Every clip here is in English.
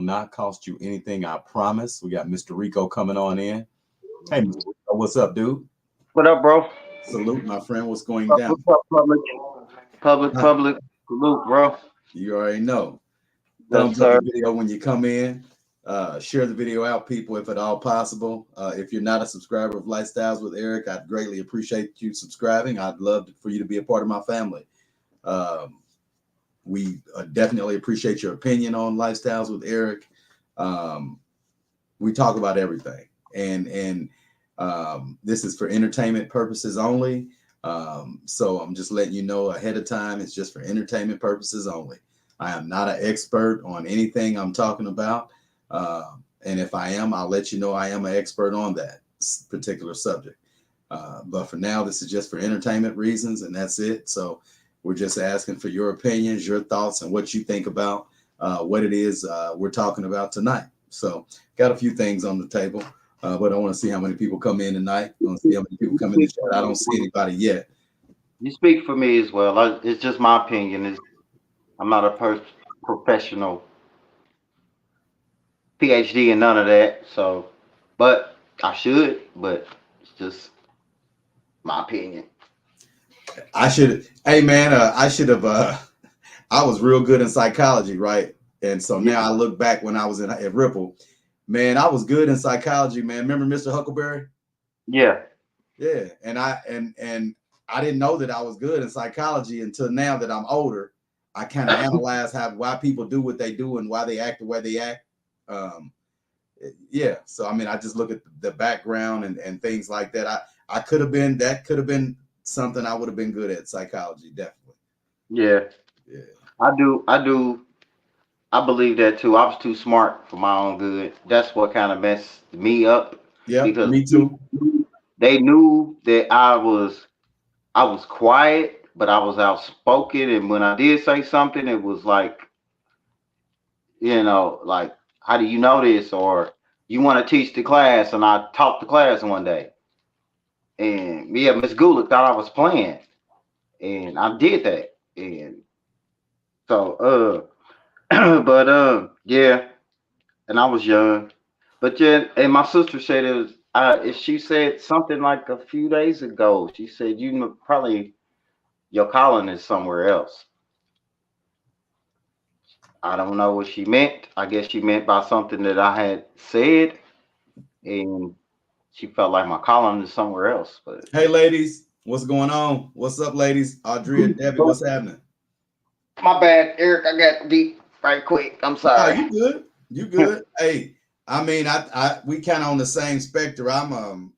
Not cost you anything, I promise. We got Mr. Rico coming on in. Hey, Mr. Rico, what's up, dude? What up, bro? Salute, my friend. What's going down? What's up, public? Huh, Public. Salute, bro. you already know. Yes, Thumbs up sir. the video when you come in. Share the video out, people, if at all possible. If you're not a subscriber of Lifestyles with Eric, I'd greatly appreciate you subscribing. I'd love for you to be a part of my family. Um, we definitely appreciate your opinion on Lifestyles with Eric. Um, we talk about everything, and this is for entertainment purposes only. So I'm just letting you know ahead of time. It's just for entertainment purposes only. I am not an expert on anything I'm talking about. And if I am, I'll let you know I am an expert on that particular subject. But for now, this is just for entertainment reasons, and that's it. So we're just asking for your opinions, your thoughts, and what you think about what it is we're talking about tonight. So got a few things on the table, but I want to see how many people come in tonight. I want to see how many people You come in the speak chat. I don't see anybody yet. you speak for me as well. It's just my opinion. I'm not a professional PhD and none of that. So, but I should. But it's just my opinion. I should, hey man, I should have. I was real good in psychology, right? And so Yeah. now I look back when I was at Ripple, man, I was good in psychology, man. Remember Mr. Huckleberry? Yeah. Yeah, and I didn't know that I was good in psychology until now that I'm older. I kind of analyze how why people do what they do and why they act the way they act. Um, yeah, so I mean, I just look at the background and things like that. I could have been that could have been something I would have been good at psychology, definitely. Yeah. Yeah. I do. I do. I believe that too. I was too smart for my own good. That's what kind of messed me up Yep, because me too. they knew that I was quiet, but I was outspoken. And when I did say something, it was like, like, how do you know this? Or you want to teach the class? And I taught the class one day. And yeah, Miss Gulick thought I was playing. And I did that. And so, yeah. And I was young. But yeah, and my sister said it was, she said something like a few days ago. She said, probably your calling is somewhere else. I don't know what she meant. I guess she meant by something that I had said, and she felt like my calling is somewhere else. But Hey, ladies, what's going on? What's up, ladies? Audrey, Debbie, what's happening? my bad, Eric. I got to be right quick. I'm No, sorry. you good. You good. Hey, I mean, I we kind of on the same spectrum.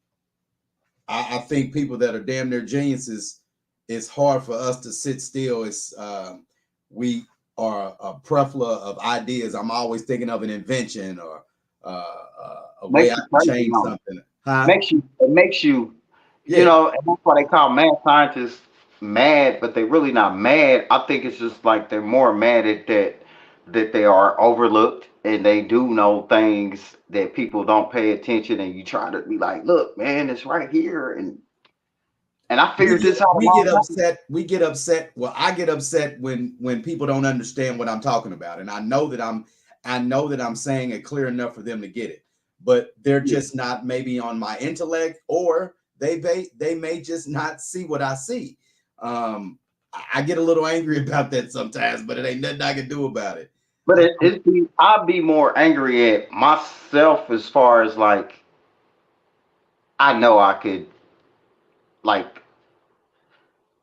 I think people that are damn near geniuses, it's hard for us to sit still. It's we are a plethora of ideas. I'm always thinking of an invention or a way Makes I you can crazy, change huh? something. Huh? It makes you, Yeah. and that's why they call mad scientists mad, but they're really not mad. I think it's just like they're more mad at that they are overlooked and they do know things that people don't pay attention, and you try to be like, look, man, it's right here, and I we figured get this out a we get long time. upset we get upset well I get upset when people don't understand what I'm talking about, and I know that I'm saying it clear enough for them to get it, but they're Yeah, just not maybe on my intellect, or they may just not see what I see. I get a little angry about that sometimes, but it ain't nothing I can do about it. but Uh, I'd be more angry at myself as far as like I know I could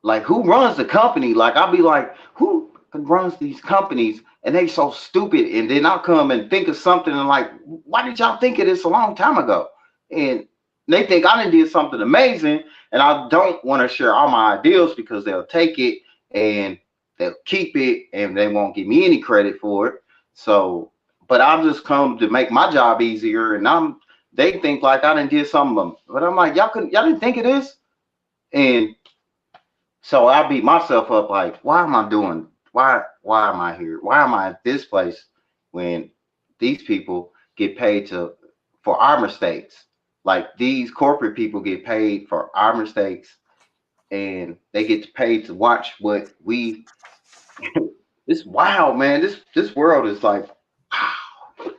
like who runs the company? Like I'll be like, who runs these companies? And they so stupid. And then I'll come and think of something and like, why did y'all think of this a long time ago? And they think I done did something amazing, and I don't want to share all my ideas because they'll take it and they'll keep it and they won't give me any credit for it. So, but I've just come to make my job easier, and they think like I done did something, but I'm like, y'all didn't think of this, and so I beat myself up like, why am I doing? Why am I here? Why am I at this place when these people get paid for our mistakes? Like these corporate people get paid for our mistakes, and they get paid to watch what we. It's wild, man. This world is like, wow.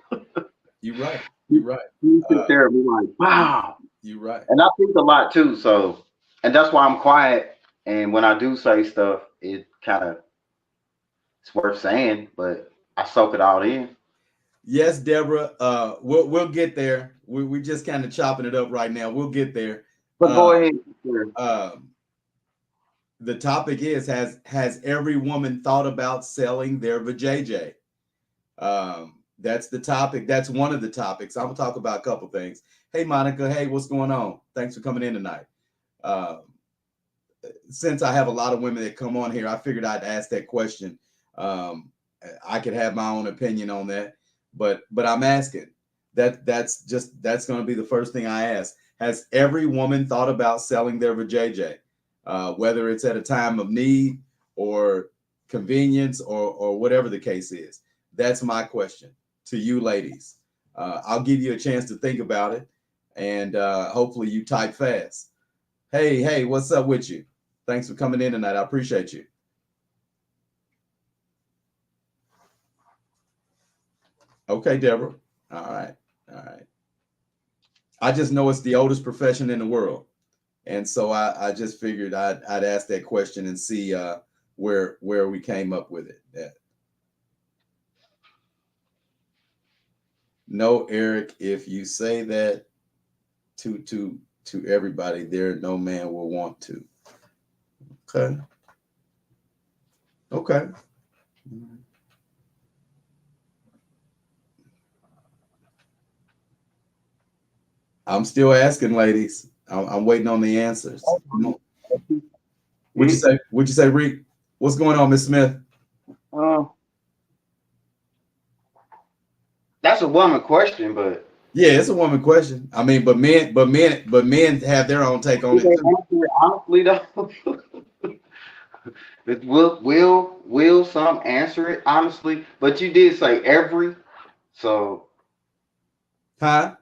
You're right. You're right. You sit there and be like, wow. You're right. And I think a lot too. So, and that's why I'm quiet. And when I do say stuff, it kind of it's worth saying, but I soak it all in. Yes, Deborah. We'll get there. We just kind of chopping it up right now. We'll get there. But go ahead. Sure. The topic is has every woman thought about selling their vajayjay? That's the topic. That's one of the topics. I'm gonna talk about a couple things. Hey, Monica. Hey, what's going on? Thanks for coming in tonight. Since I have a lot of women that come on here, I figured I'd ask that question. I could have my own opinion on that, but I'm asking that's going to be the first thing I ask. Has every woman thought about selling their vajayjay, whether it's at a time of need or convenience or whatever the case is? That's my question to you ladies. I'll give you a chance to think about it, and hopefully you type fast. Hey, what's up with you? Thanks for coming in tonight. I appreciate you. Okay, Deborah. All right. I just know it's the oldest profession in the world. And so I just figured I'd ask that question and see where we came up with it. Yeah. No, Eric, if you say that to everybody there, no man will want to. Okay. I'm still asking, ladies. I'm waiting on the answers. What'd you say? What'd you say, Reek? What's going on, Miss Smith? That's a woman question, but yeah, it's a woman question. I mean, but men have their own take on it too. Honestly, though, will some answer it honestly? But you did say every, so. Huh?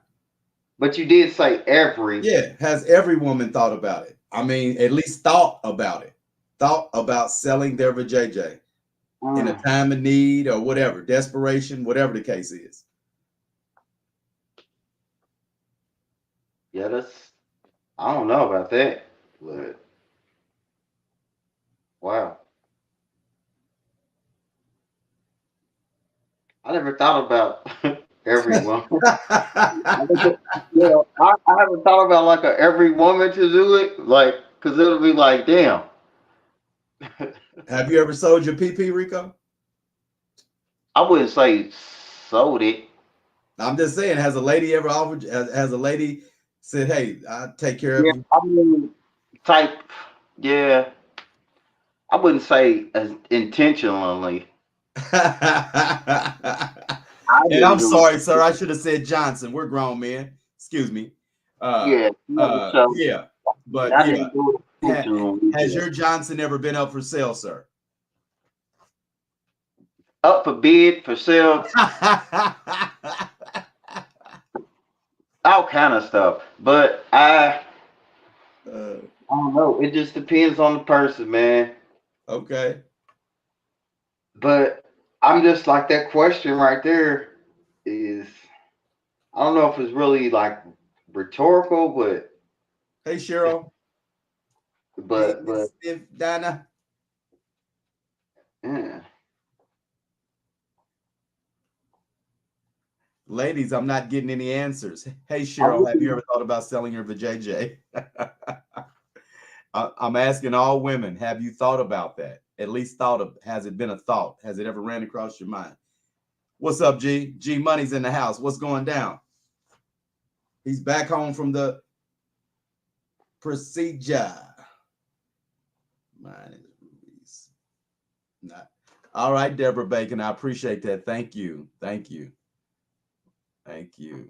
But you did say every. Yeah, has every woman thought about it? I mean, at least thought about it. Thought about selling their vajayjay in a time of need or whatever, desperation, whatever the case is. Yeah, I don't know about that, but wow. I never thought about everyone. Yeah, I haven't thought about like every woman to do it, like, because it'll be like, damn. Have you ever sold your PP, Rico? I wouldn't say sold it. I'm just saying, has a lady ever offered? Has a lady said, "Hey, I'll take care of Yeah, you"? I mean, type. Yeah, I wouldn't say as intentionally. I And I'm didn't do sorry, it. sir. I should have said Johnson. We're grown men. Excuse me. Yeah, so Yeah, but I yeah. didn't do it intentionally. Has your Johnson ever been up for sale, sir? Up for bid, for sale, all kind of stuff. But I don't know. It just depends on the person, man. Okay. But I'm just like that question right there is I don't know if it's really like rhetorical, Hey, Cheryl. Hey, but Miss Donna. yeah. Ladies, I'm not getting any answers. Hey, I Cheryl, have you ever thought about selling your vajayjay? I'm asking all women, have you thought about that? At least thought of, has it been a thought? Has it ever ran across your mind? What's up, G? G Money's in the house. What's going down? He's back home from the procedure. Mine is Ruiz. Not. All right, Deborah Bacon. I appreciate that. Thank you. Thank you. Thank you.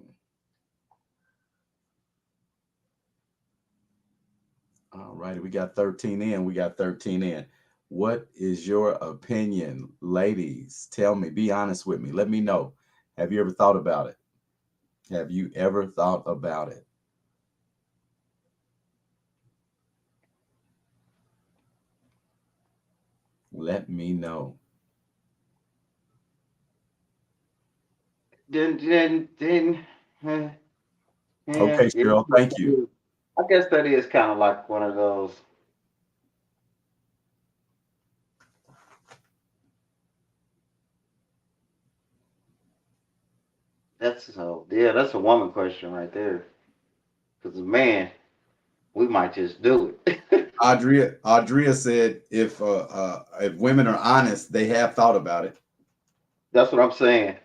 All righty. We got 13 in. We got 13 in. What is your opinion, ladies? Tell me. Be honest with me. Let me know. Have you ever thought about it? Have you ever thought about it? Let me know. then yeah, Okay, Cheryl, thank you. I guess that is kind of like one of those. That's a woman question right there. Because man, we might just do it. Audrea said if women are honest, they have thought about it. That's what I'm saying.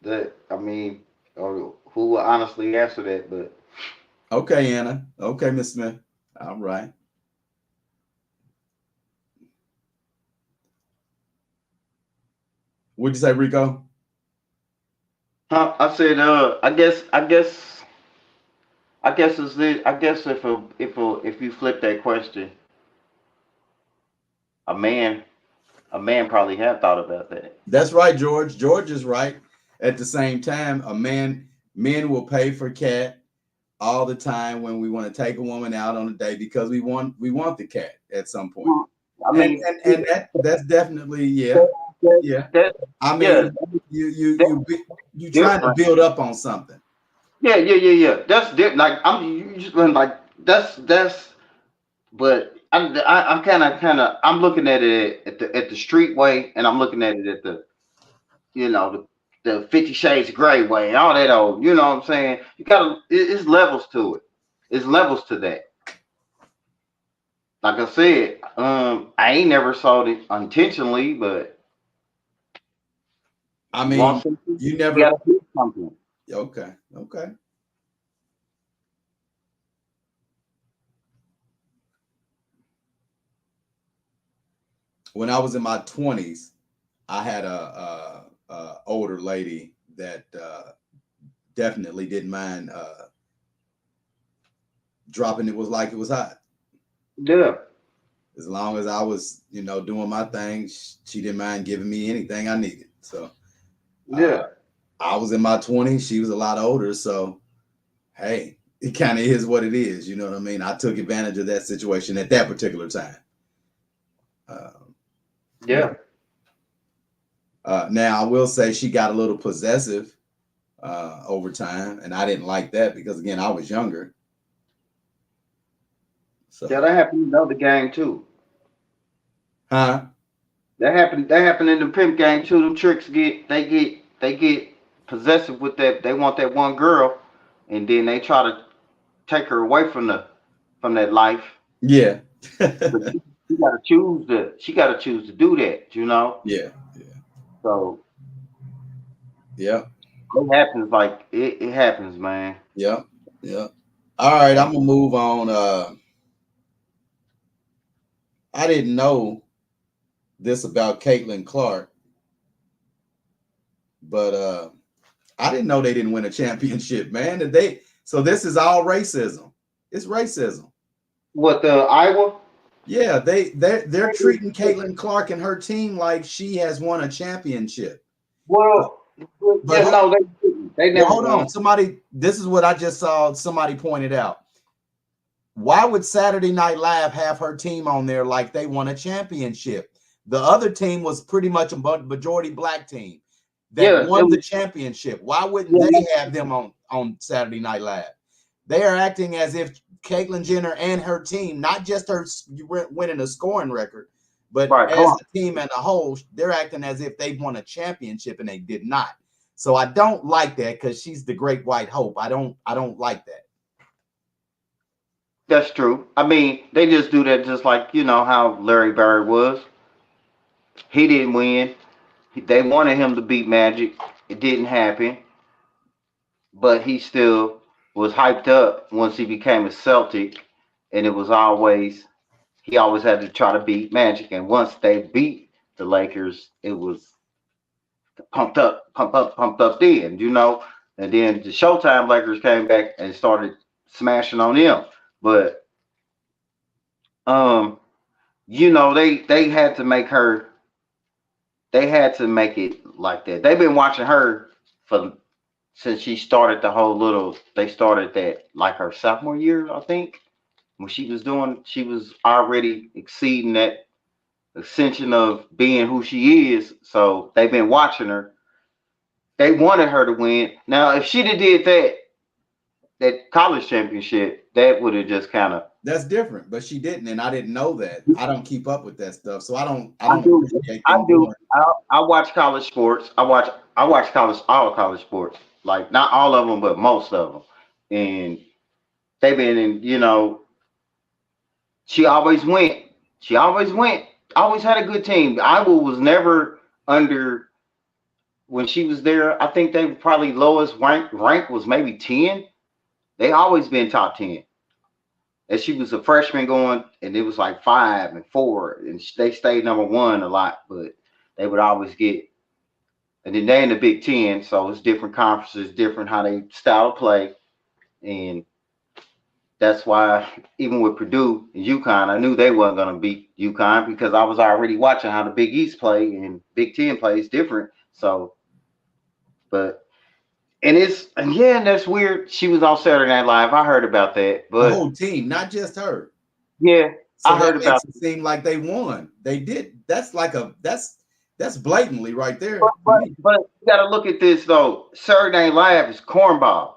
That I mean, or who will honestly answer that? But Okay, Anna. Okay, Miss Smith. All right. What'd you say, Rico? I said, I guess it's this. I guess if you flip that question, a man a man probably have thought about that. That's right, George. George is right. At the same time, men will pay for cat all the time when we want to take a woman out on a date because we want the cat at some point. I And mean, that's definitely yeah. that I yeah, mean, that's you trying to different. build up on something. Yeah. That's different. Like you just been like that's. But I'm kind of I'm looking at it at the street way, and I'm looking at it at the the 50 Shades of Grey way and all that old. You know what I'm saying? You gotta. It's levels to it. It's levels to that. Like I said, I ain't never sold it intentionally, but I you want mean, something, you you never gotta do something. okay. When I was in my 20s, I had a older lady that definitely didn't mind dropping it was like it was hot. Yeah, As long as I was, doing my thing, she didn't mind giving me anything I needed. So uh, yeah, I was in my 20s. She was a lot older. So, hey, it kind of is what it is. You know what I mean? I took advantage of that situation at that particular time. Um, yeah. yeah. Now, I will say she got a little possessive over time. And I didn't like that because, again, I was younger. Yeah, So, that happened in the other game too. huh? That happened in the pimp game too. Them tricks they get possessive with that. They want that one girl, and then they try to take her away from that life. Yeah. But she gotta choose to do that. Yeah. So Yeah. it happens like it happens, man. Yeah. Yeah. All right. I'm going to move on. I didn't know this about Caitlin Clark, but I didn't know they didn't win a championship, man. So this is all racism. It's racism. What the Iowa? Yeah, they're treating Caitlin Clark and her team like she has won a championship. But, Well, but yeah, no, they well, never hold won. on. This is what I just saw somebody pointed out. Why would Saturday Night Live have her team on there like they won a championship? The other team was pretty much a majority black team that Yeah, it won the was. championship. Why wouldn't Yeah, they have them on Saturday Night Live? They are acting as if Caitlyn Jenner and her team, not just her winning a scoring record, but right. Hold as on. a team and a whole, they're acting as if they won a championship and they did not. So I don't like that because she's the great white hope. I don't like that. That's true. I mean, they just do that just like how Larry Bird was. He didn't win. They wanted him to beat Magic. It didn't happen, but he still was hyped up once he became a Celtic, and it was always he always had to try to beat Magic. And once they beat the Lakers, it was pumped up. Then. And then the Showtime Lakers came back and started smashing on them. But um, they had to make her. They had to make it like that. They've been watching her for since she started the whole little. They started that like her sophomore year, I think, when she was already exceeding that ascension of being who she is. So they've been watching her, They wanted her to win. Now, if she'd have did that college championship, that would have just kind of. That's different, but she didn't, and I didn't know that. I don't keep up with that stuff, so I don't I do. appreciate I them do. doing. I watch college sports. I watch all college sports. Like not all of them, but most of them. And they've been in. She always went. She always went. Always had a good team. Iowa was never under when she was there. I think they probably lowest rank was maybe 10. They always been top 10. And she was a freshman going, and it was like 5 and 4, and they stayed number 1 a lot, but they would always get. And then they in the Big Ten, so it's different conferences, different how they style of play, and that's why even with Purdue and UConn, I knew they wasn't gonna beat UConn because I was already watching how the Big East play and Big Ten plays different. So, but and that's weird. She was on Saturday Night Live. I heard about that, The but whole team, not just her. yeah, So I that heard makes about. it seem like they won. They did. That's blatantly right there. But you got to look at this though. Saturday Night Live is cornball.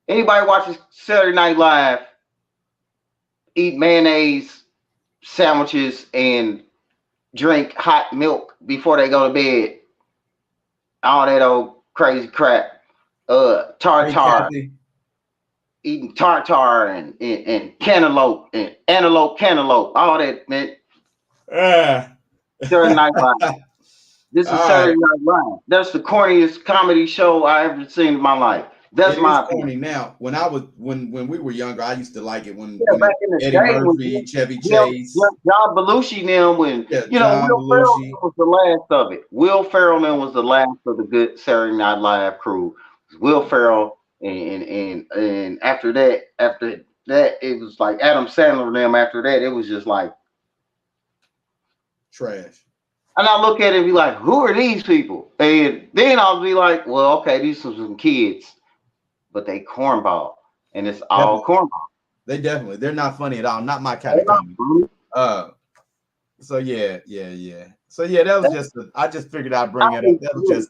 Anybody watches Saturday Night Live eat mayonnaise sandwiches and drink hot milk before they go to bed? All that old crazy crap. Hey, Tartar, Kathy, eating tartar and cantaloupe and cantaloupe. All that, man. Saturday Night Live. This is all right. Saturday Night Live. That's the corniest comedy show I ever seen in my life. That's It is my corny opinion. now. When we were younger, I used to like it when Yeah, back in the Eddie day when Murphy, Chevy John Chase, Belushi and them when John Will Ferrell Belushi. was the last of it. Will Ferrell was the last of the good Saturday Night Live crew. Will Ferrell and after that it was like Adam Sandler and them. After that, it was just like, Trash. and I look at it and be like, who are these people? And then I'll be like, well, okay, these are some kids, but they cornball, and it's all Definitely. cornball. They're not funny at all. Not my kind of comedy. So yeah. So yeah, that was just I just figured I'd bring it up. That was just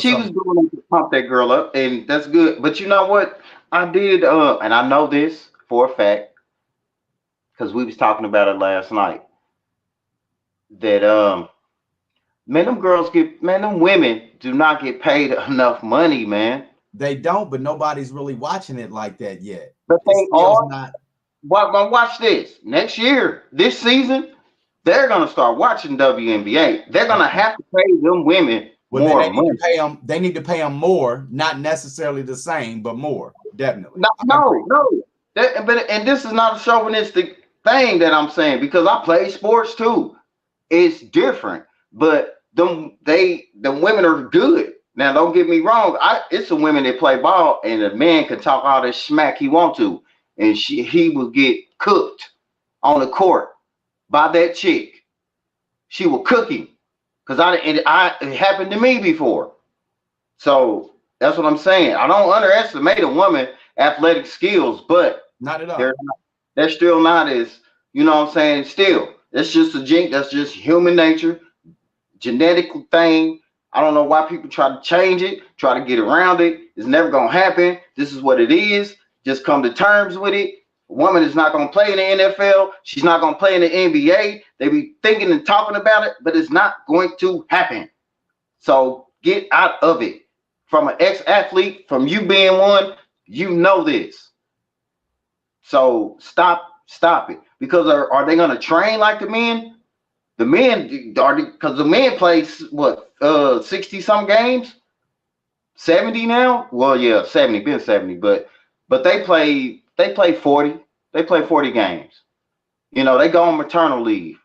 She was doing it to pump that girl up, and that's good. But you know what? I did, and I know this for a fact because we was talking about it last night. That them women do not get paid enough money, man. They don't, but nobody's really watching it like that yet. But they are. Not. Watch this. Next year, this season, they're gonna start watching WNBA. They're gonna have to pay them women more money. They need to pay them more, not necessarily the same, but more. Definitely. No. And this is not a chauvinistic thing that I'm saying because I play sports too. It's different, but the women are good. Now, don't get me wrong. It's the women that play ball, and a man can talk all this smack he want to, and he will get cooked on the court by that chick. She will cook him because it happened to me before. So that's what I'm saying. I don't underestimate a woman athletic skills, but not at all. They're still not as, you know what I'm saying? Still, it's just that's just human nature, genetic thing. I don't know why people try to change it, try to get around it. It's never gonna happen. This is what it is. Just come to terms with it. A woman is not gonna play in the NFL. She's not gonna play in the NBA. They be thinking and talking about it, but it's not going to happen. So get out of it. From an ex-athlete, from you being one, you know this. So stop it. Because are they gonna train like the men? The men are because the men play what 60 some games, 70 now. Well, yeah, 70, been 70, but they play 40. They play 40 games. You know, they go on maternal leave,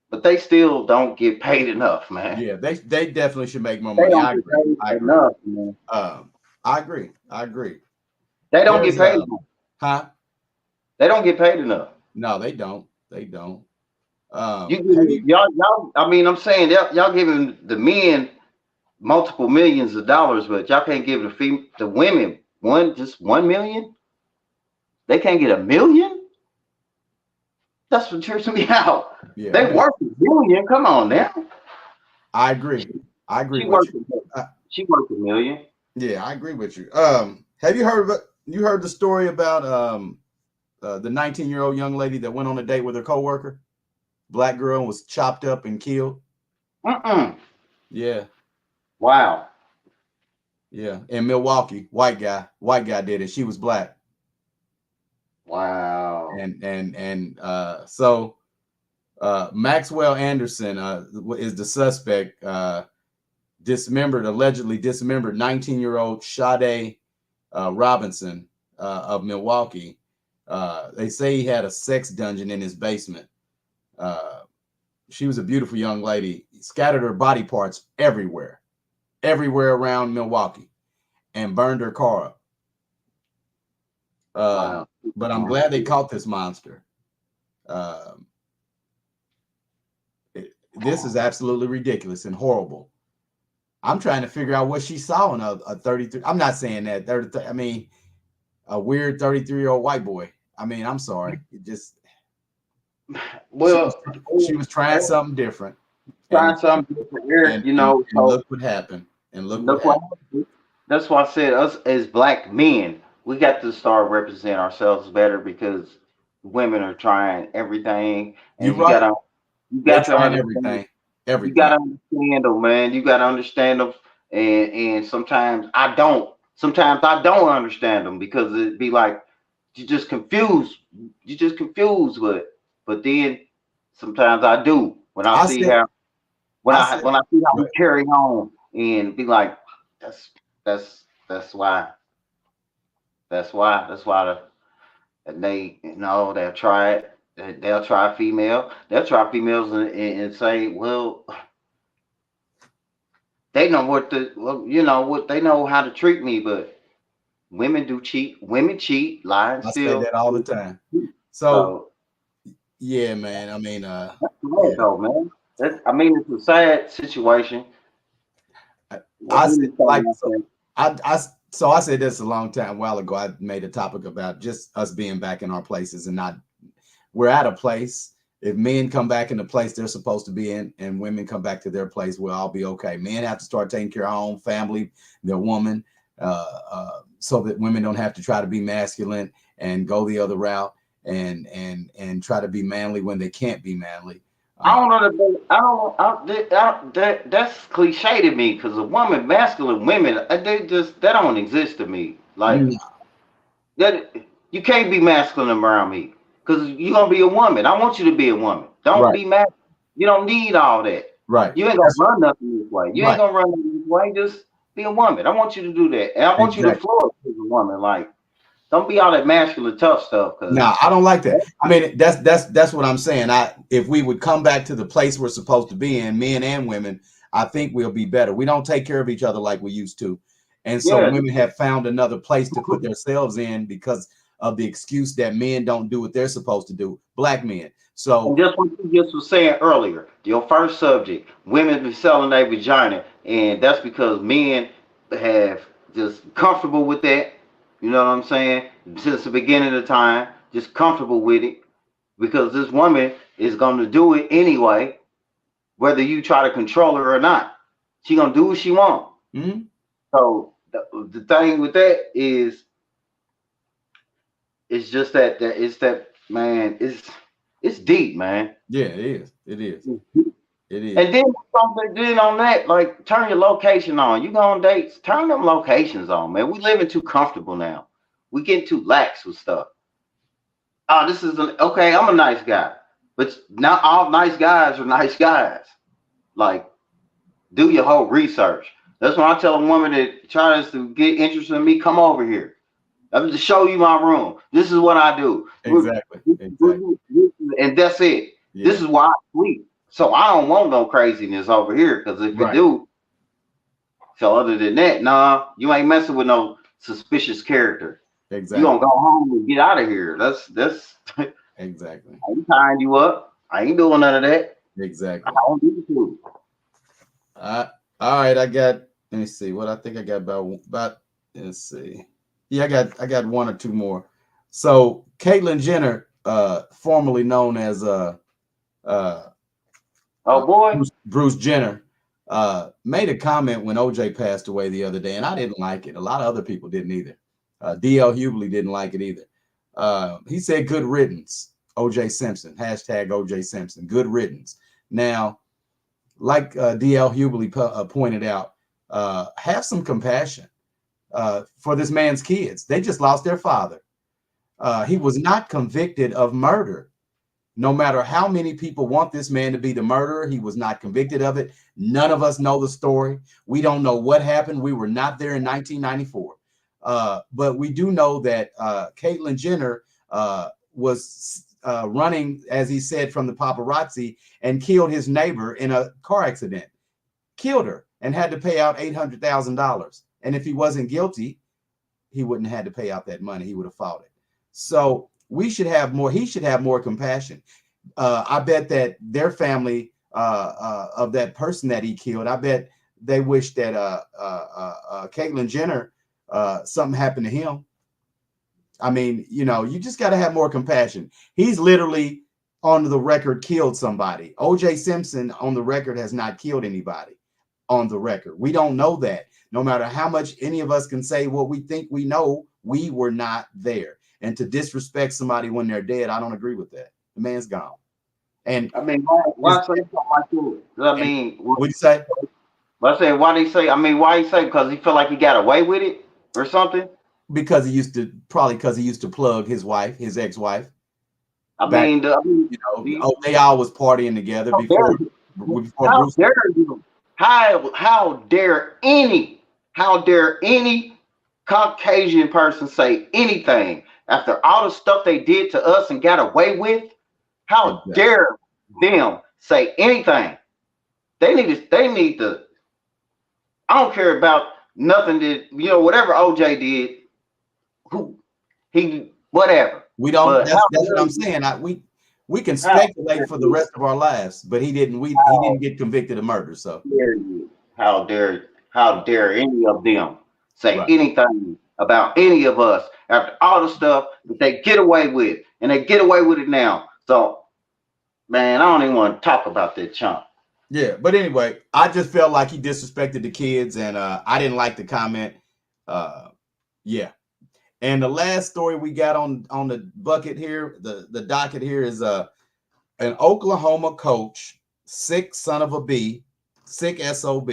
but they still don't get paid enough, man. Yeah, they definitely should make more money. I agree. Enough, man. I agree. They don't get paid enough. Huh? They don't get paid enough. No, they don't. Y'all. I mean, I'm saying y'all giving the men multiple millions of dollars, but y'all can't give the women just 1 million. They can't get $1 million. That's what trips me out. Yeah, they worth $1 million. Come on now. I agree. I agree She with worth you. she worth $1 million. Yeah, I agree with you. Have you heard of you heard the story about the 19-year-old young lady that went on a date with her coworker, black girl, and was chopped up and killed? Yeah, Wow. yeah. In Milwaukee, white guy did it. She was black, Wow. so Maxwell Anderson is the suspect. Allegedly dismembered 19-year-old Sade Robinson of Milwaukee. They say he had a sex dungeon in his basement. She was a beautiful young lady. He scattered her body parts everywhere around Milwaukee, and burned her car up. Wow. But I'm glad they caught this monster. This is absolutely ridiculous and horrible. I'm trying to figure out what she saw in a 33. I'm not saying that. I mean, a weird 33-year-old white boy. I mean, I'm sorry. It just Well, she was trying something different. trying something different here, you know. And look what happened. And look what happened. That's why I said us as black men, we got to start representing ourselves better because women are trying everything, and you got to understand everything. You got to understand them, man. You got to understand them, and sometimes I don't. Sometimes I don't understand them because it'd be like you just confused. But then sometimes I do when I see how we carry on and be like, that's why and they they'll try it. They'll try female. They'll try females and say, well, they know what they know how to treat me, but women do cheat. Women cheat, lie, and steal. I say that all the time. So yeah, man. I mean, that's right, though, man. It's a sad situation. I said this a while ago. I made a topic about just us being back in our places and not. We're at a place. If men come back in the place they're supposed to be in, and women come back to their place, we'll all be okay. Men have to start taking care of home, family, their woman, so that women don't have to try to be masculine and go the other route and try to be manly when they can't be manly. I don't know that's cliche to me because a woman, masculine women, that don't exist to me. Like that, you can't be masculine around me because you're gonna be a woman. I want you to be a woman. Don't be masculine. You don't need all that. Right. You ain't gonna run nothing this way. You ain't gonna run nothing this way. Just be a woman. I want you to do that, and I want you to flourish as a woman. Like, don't be all that masculine tough stuff. No, I don't like that. I mean, that's what I'm saying. If we would come back to the place we're supposed to be in, men and women, I think we'll be better. We don't take care of each other like we used to, and so women have found another place to put themselves in because of the excuse that men don't do what they're supposed to do. Black men. So and just what you just was saying earlier, your first subject, women be selling their vagina, and that's because men have just comfortable with that. You know what I'm saying? Since the beginning of the time, just comfortable with it because this woman is going to do it anyway, whether you try to control her or not. She gonna do what she want. Mm-hmm. So the thing with that is, it's just that man, it's deep, man. Yeah, it is. It is. And then on that, like, turn your location on. You go on dates, turn them locations on, man. We living too comfortable now. We getting too lax with stuff. Oh, this is okay. I'm a nice guy, but not all nice guys are nice guys. Like, do your whole research. That's when I tell a woman that tries to get interested in me, come over here. I'm just show you my room. This is what I do. Exactly. And that's it. Yeah. This is why I sleep. So I don't want no craziness over here. Because if you do, so other than that, nah, you ain't messing with no suspicious character. Exactly. You gonna go home and get out of here. That's exactly. I ain't tying you up. I ain't doing none of that. Exactly. I don't need to. All right, let me see what I think I got about let's see. Yeah, I got one or two more. So Caitlyn Jenner, formerly known as Bruce Jenner, made a comment when OJ passed away the other day, and I didn't like it. A lot of other people didn't either. DL Hughley didn't like it either. He said, "Good riddance, OJ Simpson." Hashtag OJ Simpson. Good riddance. Now, like DL Hughley pointed out, have some compassion for this man's kids. They just lost their father. He was not convicted of murder. No matter how many people want this man to be the murderer, he was not convicted of it. None of us know the story. We don't know what happened. We were not there in 1994. But we do know that Caitlyn Jenner was running, as he said, from the paparazzi and killed his neighbor in a car accident. Killed her and had to pay out $800,000. And if he wasn't guilty, he wouldn't have had to pay out that money. He would have fought it. So we should have more. He should have more compassion. I bet that their family of that person that he killed, I bet they wish that Caitlyn Jenner, something happened to him. I mean, you know, you just got to have more compassion. He's literally on the record killed somebody. OJ Simpson on the record has not killed anybody on the record. We don't know that. No matter how much any of us can say what we think we know, we were not there. And to disrespect somebody when they're dead, I don't agree with that. The man's gone. And I mean, why say something like that? I mean, what do you say? I say, why do you say? I mean, why he say? Because he felt like he got away with it or something. Because he used to plug his wife, his ex-wife. I mean, you know, they all was partying together before Bruce. Dare you? How dare any Caucasian person say anything after all the stuff they did to us and got away with? How dare them say anything? They need to. I don't care about nothing that, you know, whatever OJ did. Whatever. We don't. That's what I'm saying. We can speculate for the rest of our lives, but he didn't. He didn't get convicted of murder. So how dare any of them say anything about any of us after all the stuff that they get away with, and they get away with it now. So, man, I don't even want to talk about that chump. Yeah, but anyway, I just felt like he disrespected the kids, and I didn't like the comment. Yeah. And the last story we got on the bucket here, the docket here is an Oklahoma coach, sick son of a B, sick SOB,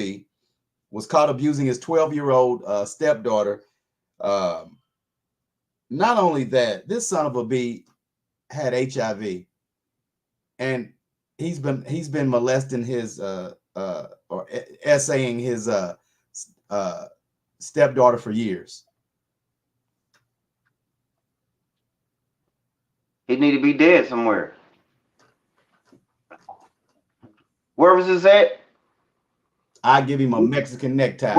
was caught abusing his 12-year-old stepdaughter. Not only that, this son of a B had HIV, and he's been molesting his or essaying his stepdaughter for years. He need to be dead somewhere. Where was this at? I give him a Mexican necktie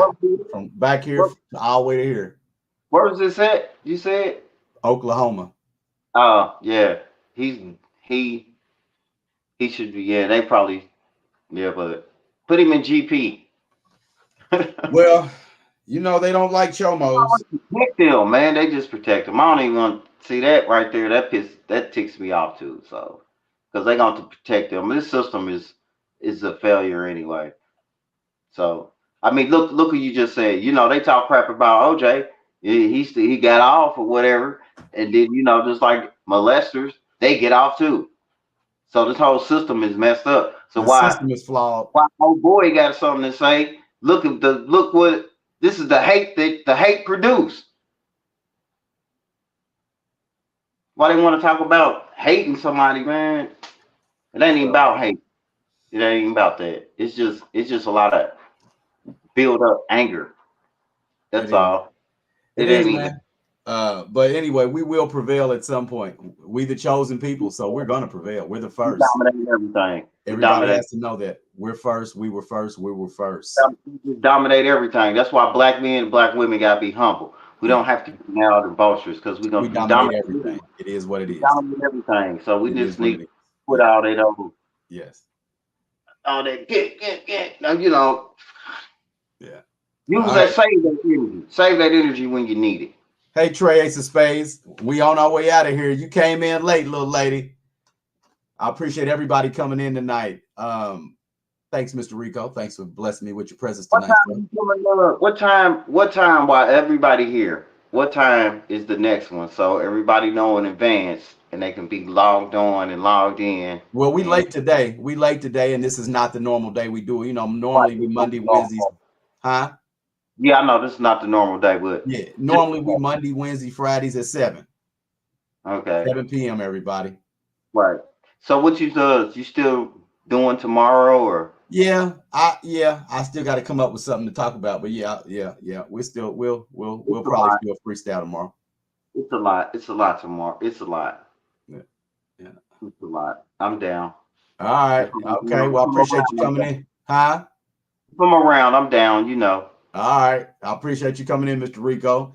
from back here all the way to here. Where was this at? You said Oklahoma. Oh yeah, he should be. Yeah, they probably. Yeah, but put him in GP. Well, you know they don't like chomos. Protect them, man. They just protect them. I don't even want to see that right there. That ticks me off too. So, because they got to protect them. This system is a failure anyway. So, I mean, look who you just said. You know, they talk crap about OJ. He got off or whatever, and then, you know, just like molesters, they get off too. So this whole system is messed up. So the system is flawed. Why old boy got something to say? Look what this is, the hate that the hate produced. Why they want to talk about hating somebody, man? It ain't even about hate. It ain't even about that. It's just a lot of build up anger. That's all. It ain't even. But anyway, we will prevail at some point. We the chosen people, so we're gonna prevail. We're the first. Dominate everything. Everybody has to know that we're first. We were first. We were first. Dominate everything. That's why black men and black women gotta be humble. We don't have to be now the vultures because we're gonna dominate everything. It is what it is. Dominate everything. So we just need to put all that over. Yes. All that get. Now, you know. Yeah. Use that. Save that energy. Save that energy when you need it. Hey, Trey, Ace of Spades, we on our way out of here. You came in late, little lady. I appreciate everybody coming in tonight. Thanks, Mr. Rico. Thanks for blessing me with your presence What tonight, time sir. you coming up? What time while everybody here? What time is the next one? So everybody know in advance and they can be logged on and logged in. Well, we And late today. We late today, and this is not the normal day we do it. You know, right, normally we it's not Monday, the Wednesdays, normal. huh? Yeah, I know this is not the normal day, but Yeah. just Normally we Monday, Wednesday, Fridays at 7. okay. 7 p.m. everybody. Right. So what you does? You still doing tomorrow or I still got to come up with something to talk about. But yeah. We'll it's a probably lot. do a freestyle tomorrow. It's a lot. It's a lot tomorrow. It's a lot. Yeah. Yeah. It's a lot. I'm down. All right. If I'm Okay. Well, I around, appreciate you I'm coming down. in. Huh? If I'm around, I'm down, you know. All right. I appreciate you coming in, Mr. Rico.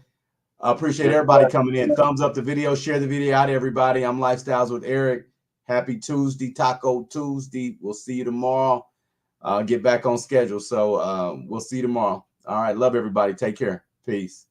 I appreciate Yes, everybody coming in. sir. Thumbs up the video, share the video out, everybody. I'm Lifestyles with Eric. Happy Tuesday, Taco Tuesday. We'll see you tomorrow. Get back on schedule. So we'll see you tomorrow. All right. Love everybody. Take care. Peace.